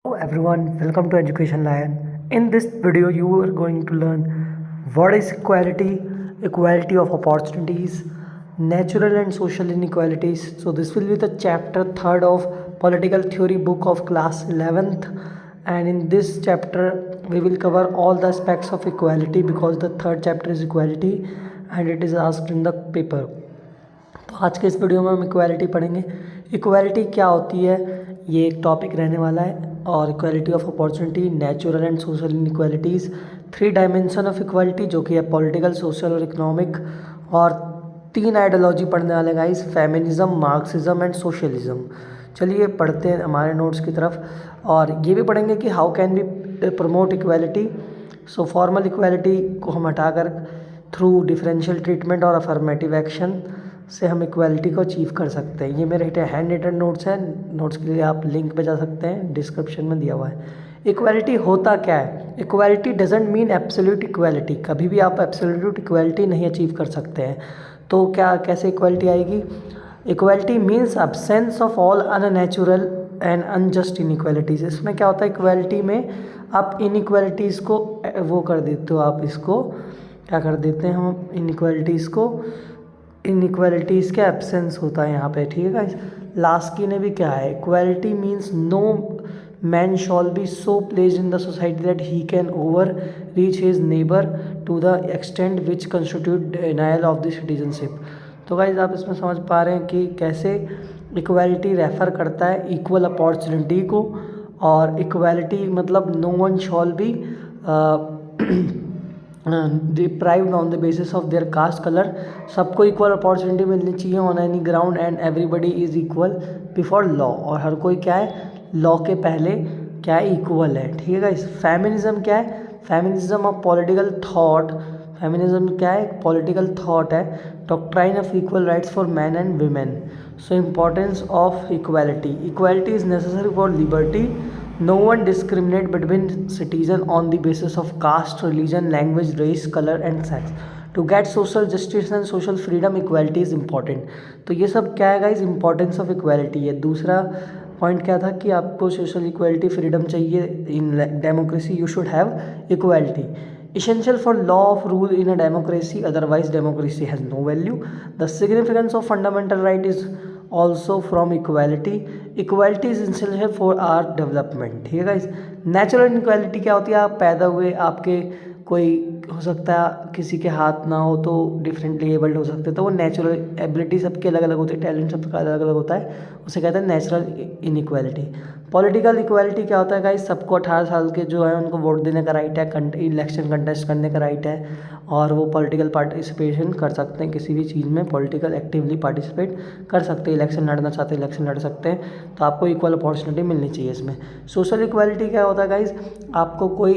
Hello everyone, welcome to Education Lion. In this video, you are going to learn what is equality, equality of opportunities, natural and social inequalities. So this will be the chapter 3rd of Political Theory book of class 11th, and in this chapter we will cover all the aspects of equality because the third chapter is equality and it is asked in the paper. तो आज के इस video में हम equality पढ़ेंगे। Equality क्या होती है, ये एक टॉपिक रहने वाला है। और equality of opportunity, natural and social inequalities, 3 dimension of equality जो कि है पॉलिटिकल, सोशल और इकोनॉमिक। और 3 आइडियोलॉजी पढ़ने वाले guys, feminism, Marxism and socialism. चलिए पढ़ते हैं हमारे नोट्स की तरफ। और ये भी पढ़ेंगे कि how can be promote equality. So formal equality को हम हटाकर थ्रू डिफरेंशियल ट्रीटमेंट और अफर्मेटिव एक्शन से हम इक्वालिटी को अचीव कर सकते हैं। ये मेरे हैंड रिटन नोट्स हैं। नोट्स के लिए आप लिंक पे जा सकते हैं, डिस्क्रिप्शन में दिया हुआ है। इक्वालिटी होता क्या है? Equality doesn't mean absolute equality. कभी भी आप एब्सोल्यूट इक्वालिटी नहीं अचीव कर सकते हैं। तो क्या कैसे इक्वालिटी आएगी? Equality means absence of all unnatural and unjust inequalities. इसमें क्या होता है, इक्वालिटी में आप इनइक्वालिटीज़ को वो कर देते हो, आप इसको क्या कर देते हैं, हम इनइक्वालिटीज़ को, इनइक्वालिटीज़ का एब्सेंस होता है यहाँ पे, ठीक है गाइस। लास्की ने भी क्या है, equality means no man shall be so placed in the society that he can over reach his neighbour to the extent which constitute denial of the citizenship. तो गाइस आप इसमें समझ पा रहे हैं कि कैसे इक्वालिटी रेफर करता है इक्वल अपॉर्चुनिटी को। और इक्वालिटी मतलब no one shall be deprived on the basis of their caste colour. सबको इक्वल अपॉर्चुनिटी मिलनी चाहिए on any ground and everybody is equal before law. और हर कोई क्या है, लॉ के पहले क्या है, इक्वल है, ठीक है गाइस। फेमिनिज्म क्या है? Feminism of political thought. Feminism क्या है? पॉलिटिकल थॉट है, doctrine of equal rights for man and women. So importance of equality. Equality is necessary for liberty. No one discriminate between citizen on the basis of caste, religion, language, race, color and sex. To get social justice and social freedom, equality is important. तो ये सब क्या है guys, importance of equality है। दूसरा point क्या था कि आपको सोशल इक्वालिटी, फ्रीडम चाहिए। In democracy you should have equality. Essential for law of rule in a democracy, otherwise democracy has no value. The significance of fundamental right is also from equality. Equality is essential for our development, ठीक है guys. Natural inequality क्या होती है? आप पैदा हुए, आपके कोई हो सकता है किसी के हाथ ना हो तो डिफरेंटली एबल्ड हो सकते हैं, तो वो नेचुरल एबिलिटी सबके अलग अलग होती है, टैलेंट सबका अलग अलग होता है, उसे कहते हैं नेचुरल इनइक्वालिटी। पॉलिटिकल इक्वालिटी क्या होता है गाइस? सबको 18 साल के जो है उनको वोट देने का राइट है, इलेक्शन कंटेस्ट करने का राइट है, और वो पॉलिटिकल पार्टिसिपेशन कर सकते हैं, किसी भी चीज़ में पॉलिटिकल एक्टिवली पार्टिसिपेट कर सकते हैं। इलेक्शन लड़ना चाहते हैं, इलेक्शन लड़ सकते हैं। तो आपको इक्वल अपॉर्चुनिटी मिलनी चाहिए इसमें। सोशल इक्वालिटी क्या होता है गाइस? आपको कोई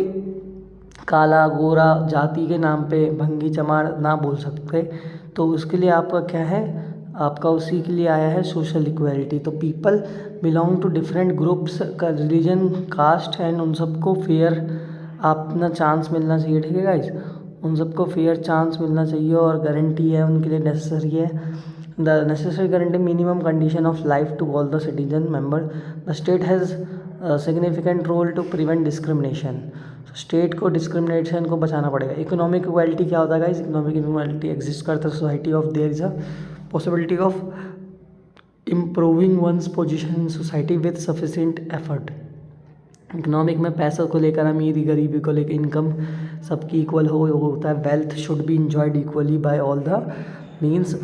काला गोरा जाति के नाम पे भंगी चमार ना बोल सकते, तो उसके लिए आपका क्या है, आपका उसी के लिए आया है सोशल इक्वालिटी। तो people belong to different groups का, रिलीजन, कास्ट एंड उन सबको फेयर अपना चांस मिलना चाहिए, ठीक है गाइस। उन सबको फेयर चांस मिलना चाहिए और गारंटी है उनके लिए, नेसेसरी है। The necessary guarantee minimum condition of life to all the citizen member. The state has significant role to prevent discrimination. State को डिस्क्रिमिनेशन को बचाना पड़ेगा। इकोनॉमिक इक्वालिटी क्या होता है गाइस? इकोनॉमिक इक्वालिटी एग्जिस्ट करता है society of their is a possibility of improving ones position in society with sufficient effort. Economic में पैसों को लेकर, अमीरी गरीबी को लेकर, इनकम सबकी इक्वल हो होता है। Wealth should be enjoyed equally by all the means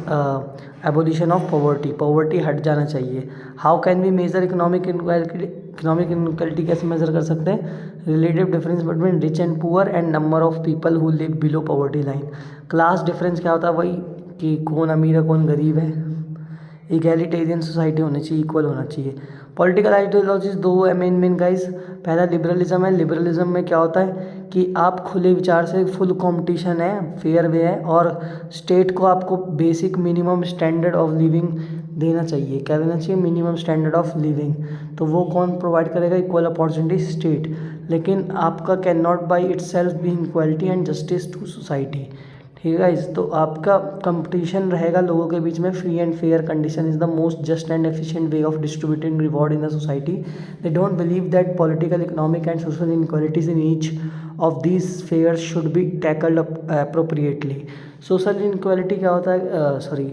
abolition of poverty. Poverty हट जाना चाहिए। How can we measure economic inequality? Economic inequality कैसे मेजर कर सकते हैं? Relative difference between rich and poor and number of people who live below poverty line. Class difference क्या होता है? वही कि कौन अमीर है कौन गरीब है। इगैलिटेरियन सोसाइटी होनी चाहिए, इक्वल होना चाहिए। Political ideologies 2 main guys. पहला लिबरलिज्म है। लिबरलिज्म में क्या होता है कि आप खुले विचार से, फुल कंपटीशन है, फेयर वे है, और स्टेट को आपको basic minimum standard of living देना चाहिए। क्या देना चाहिए? Minimum standard of living. तो वो कौन प्रोवाइड करेगा? Equal opportunity, state. लेकिन आपका can not by itself be equality and justice to society, ठीक है गाइस, तो आपका कंपटीशन रहेगा लोगों के बीच में। Free and fair condition is the most just and efficient way of distributing reward in the society. They don't believe that political, economic and social inequalities in each of these fairs should be tackled appropriately. Social inequality क्या होता है, sorry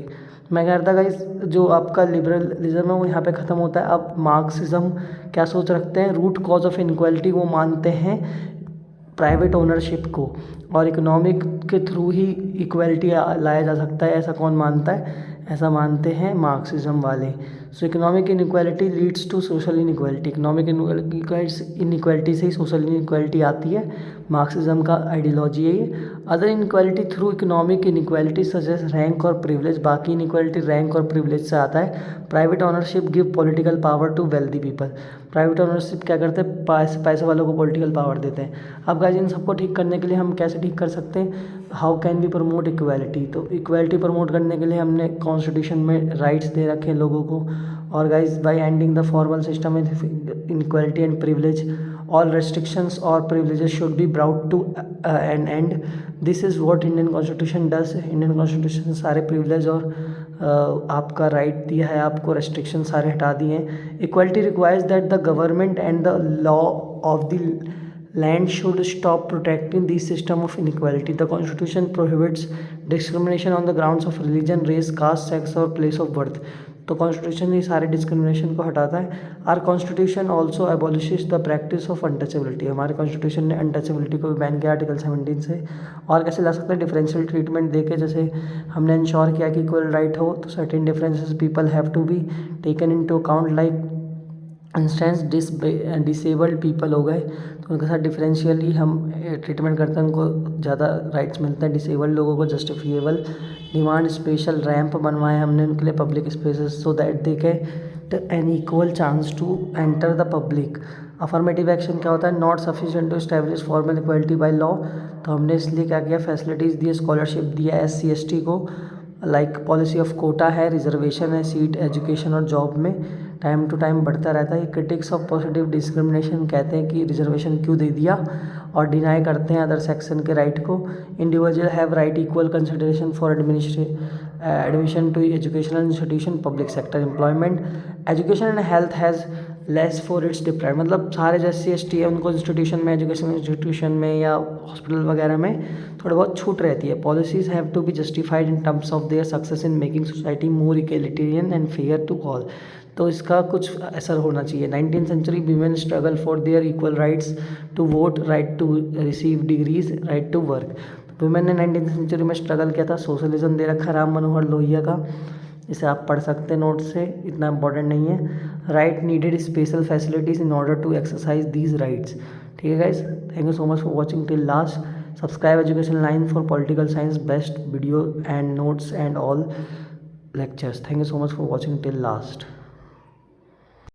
मैं कह रहा था guys, जो आपका liberalism है वो यहाँ पे ख़त्म होता है। अब मार्क्सिज्म क्या सोच रखते हैं, रूट कॉज ऑफ इनक्वालिटी वो मानते हैं प्राइवेट ओनरशिप को, और इकोनॉमिक के थ्रू ही इक्वलिटी लाया जा सकता है। ऐसा कौन मानता है, ऐसा मानते हैं मार्क्सिज्म वाले। So economic inequality leads to social inequality, economic inequality से ही सोशल इनइक्वालिटी आती है। मार्क्सिज्म का आइडियोलॉजी है ये। Other inequality through economic inequality such as rank और प्रिविलेज, बाकी इनइक्वालिटी रैंक और प्रिविलेज से आता है। Private ownership give political power to wealthy people, private ownership क्या करते हैं, पैसे वालों को पॉलिटिकल पावर देते हैं। अब गाइस इन सबको ठीक करने के लिए हम कैसे ठीक कर सकते हैं, how can we promote equality. तो इक्वालिटी प्रमोट करने के लिए हमने कॉन्स्टिट्यूशन में राइट्स दे रखे हैं लोगों को। और guys by ending the formal system inequality and privilege, all restrictions और privileges should be brought to an end. This is what Indian constitution does. Indian constitution सारे प्रिविलेज और आपका राइट दिया है, आपको रेस्ट्रिक्शन सारे हटा दिए हैं। Equality requires that the government and the law of the land should stop protecting the system of inequality. The constitution prohibits discrimination on the grounds of religion, race, caste, sex और place of birth. तो constitution ही सारे discrimination को हटाता है। Our constitution also abolishes the practice of untouchability, हमारे constitution ने untouchability को भी बैन किया आर्टिकल 17 से। और कैसे ला सकते हैं, डिफरेंशियल ट्रीटमेंट देके, जैसे हमने इंश्योर किया कि इक्वल राइट हो, तो certain differences people have to be taken into account, like instance disabled people हो गए तो उनके साथ डिफरेंशियली हम ट्रीटमेंट करते हैं, उनको ज़्यादा राइट्स मिलते हैं। डिसेबल्ड लोगों को जस्टिफिएबल डिमांड स्पेशल रैंप बनवाए हमने उनके लिए public spaces, so that they get an equal chance to enter the public. Affirmative action क्या होता है, not sufficient to establish formal equality by law, तो हमने इसलिए क्या किया, फैसिलिटीज़ दी, स्कॉलरशिप दिया SC ST को, लाइक पॉलिसी ऑफ कोटा है, रिजर्वेशन है, सीट एजुकेशन और जॉब में टाइम टू टाइम बढ़ता रहता है। क्रिटिक्स ऑफ पॉजिटिव डिस्क्रिमिनेशन कहते हैं कि रिजर्वेशन क्यों दे दिया, और डिनाई करते हैं अदर सेक्शन के राइट को। Individual have right equal consideration for admission to educational institution, public sector employment, education and health has less for its deprive, मतलब सारे जैसे SC ST है उनको इंस्टीट्यूशन में, एजुकेशन इंस्टीट्यूशन में या हॉस्पिटल वगैरह में थोड़ी बहुत छूट रहती है। Policies have to be justified in terms of their success in making society more egalitarian and fair to all, तो इसका कुछ असर होना चाहिए। 19th century women struggle for their equal rights to vote, right to receive degrees, right to work. Women ने 19th century में struggle किया था। सोशलिज्म दे रखा राम मनोहर लोहिया का, इसे आप पढ़ सकते हैं नोट से, इतना इंपॉर्टेंट नहीं है। Right needed special facilities in order to exercise these rights. ठीक है guys, thank you so much for watching till last. Subscribe education line for political science best video and notes and all lectures. Thank you so much for watching till last.